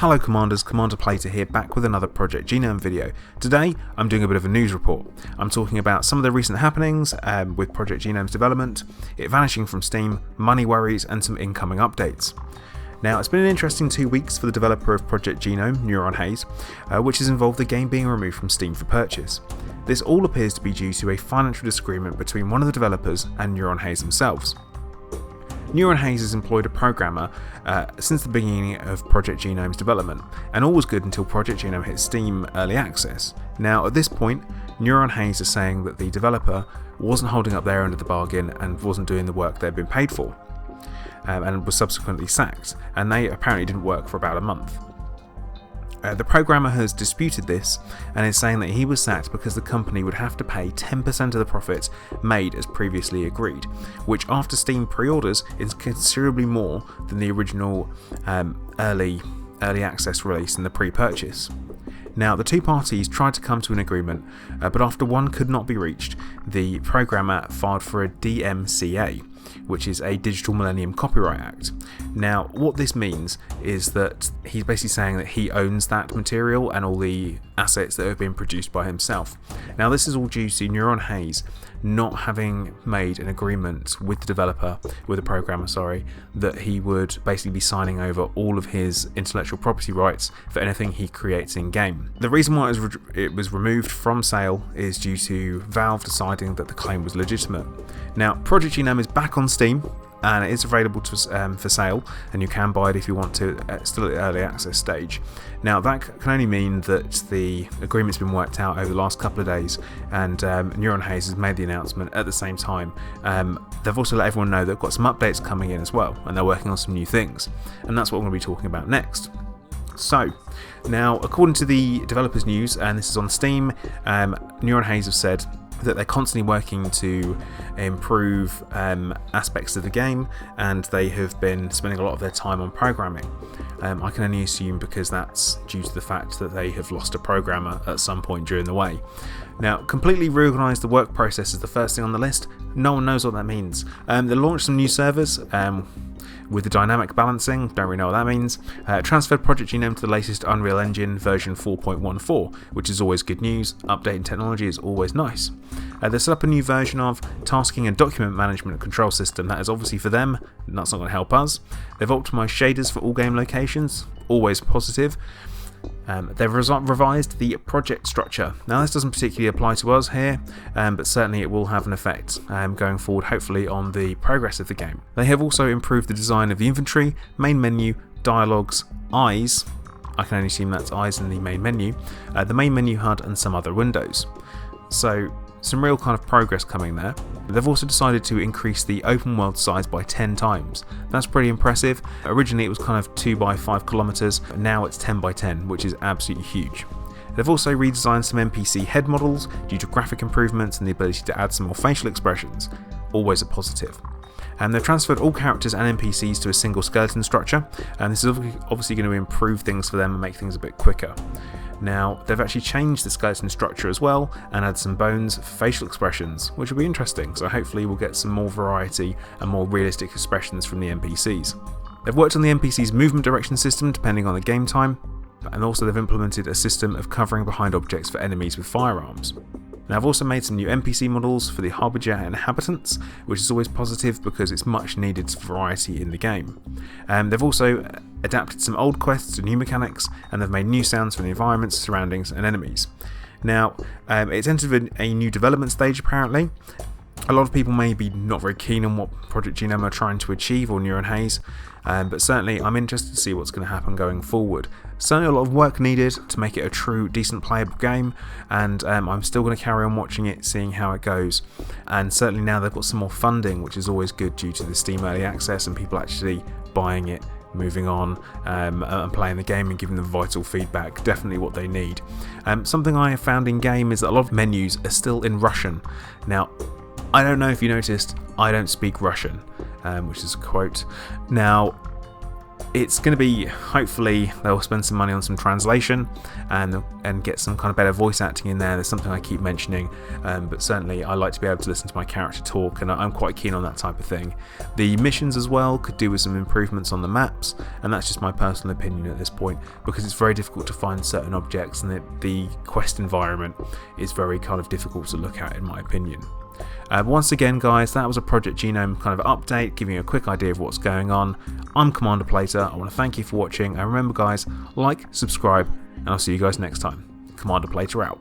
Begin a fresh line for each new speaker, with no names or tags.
Hello Commanders, Commander PLATER here, back with another Project Genome video. Today I'm doing a bit of a news report. I'm talking about some of the recent happenings with Project Genome's development, it vanishing from Steam, money worries and some incoming updates. Now, it's been an interesting 2 weeks for the developer of Project Genome, Neuron Haze, which has involved the game being removed from Steam for purchase. This all appears to be due to a financial disagreement between one of the developers and Neuron Haze themselves. Neuron Haze has employed a programmer since the beginning of Project Genome's development, and all was good until Project Genome hit Steam Early Access. Now, at this point, Neuron Haze is saying that the developer wasn't holding up their end of the bargain and wasn't doing the work they'd been paid for, and was subsequently sacked, and they apparently didn't work for about a month. The programmer has disputed this and is saying that he was sacked because the company would have to pay 10% of the profits made as previously agreed, which after Steam pre-orders is considerably more than the original early access release in the pre-purchase. Now, the two parties tried to come to an agreement, but after one could not be reached, the programmer filed for a DMCA, which is a Digital Millennium Copyright Act. Now, what this means is that he's basically saying that he owns that material and all the assets that have been produced by himself. Now, this is all due to Neuron Haze not having made an agreement with the developer, with the programmer, that he would basically be signing over all of his intellectual property rights for anything he creates in game. The reason why it was removed from sale is due to Valve deciding that the claim was legitimate. Now, Project Genome is back on Steam and it is available for sale, and you can buy it if you want to, still at the early access stage. Now, that can only mean that the agreement's been worked out over the last couple of days, and Neuron Haze has made the announcement at the same time. They've also let everyone know they've got some updates coming in as well, and they're working on some new things, and that's what we're going to be talking about next. So, now, according to the developers' news, and this is on Steam, Neuron Haze have said that they're constantly working to improve aspects of the game, and they have been spending a lot of their time on programming. I can only assume because that's due to the fact that they have lost a programmer at some point during the way. Now, completely reorganise the work process is the first thing on the list. No one knows what that means. They launched some new servers with the dynamic balancing, don't really know what that means. Transferred Project Genome to the latest Unreal Engine version 4.14, which is always good news. Updating technology is always nice. They set up a new version of tasking and document management control system. That is obviously for them, and that's not going to help us. They've optimised shaders for all game locations, always positive. They've revised the project structure. Now, this doesn't particularly apply to us here, but certainly it will have an effect going forward, hopefully, on the progress of the game. They have also improved the design of the inventory, main menu, dialogues, eyes. I can only assume that's eyes in the main menu, the main menu HUD and some other windows. So, some real kind of progress coming there. They've also decided to increase the open world size by 10 times. That's pretty impressive. Originally it was kind of 2 by 5 kilometers, now it's 10 by 10, which is absolutely huge. They've also redesigned some NPC head models due to graphic improvements and the ability to add some more facial expressions. Always a positive. And they've transferred all characters and NPCs to a single skeleton structure, and this is obviously going to improve things for them and make things a bit quicker. Now, they've actually changed the skeleton structure as well and add some bones for facial expressions, which will be interesting, so hopefully we'll get some more variety and more realistic expressions from the NPCs. They've worked on the NPC's movement direction system depending on the game time, and also they've implemented a system of covering behind objects for enemies with firearms. Now, I've also made some new NPC models for the Harbinger inhabitants, which is always positive because it's much needed variety in the game. They've also adapted some old quests to new mechanics, and they've made new sounds for the environments, surroundings and enemies. Now, it's entered a new development stage apparently. A lot of people may be not very keen on what Project Genome are trying to achieve, or Neuron Haze, but certainly I'm interested to see what's going to happen going forward. Certainly a lot of work needed to make it a true, decent playable game, and I'm still going to carry on watching it, seeing how it goes. And certainly now they've got some more funding, which is always good due to the Steam Early Access and people actually buying it, moving on and playing the game and giving them vital feedback. Definitely what they need. Something I have found in game is that a lot of menus are still in Russian. Now, I don't know if you noticed, I don't speak Russian, which is a quote. Now, it's going to be, hopefully they'll spend some money on some translation and get some kind of better voice acting in there. There's something I keep mentioning, but certainly I like to be able to listen to my character talk, and I'm quite keen on that type of thing. The missions as well could do with some improvements on the maps, and that's just my personal opinion at this point, because it's very difficult to find certain objects, and the quest environment is very kind of difficult to look at in my opinion. Once again guys, that was a Project Genome kind of update, giving you a quick idea of what's going on. I'm Commander Plater, I want to thank you for watching, and remember guys, like, subscribe, and I'll see you guys next time. Commander Plater out.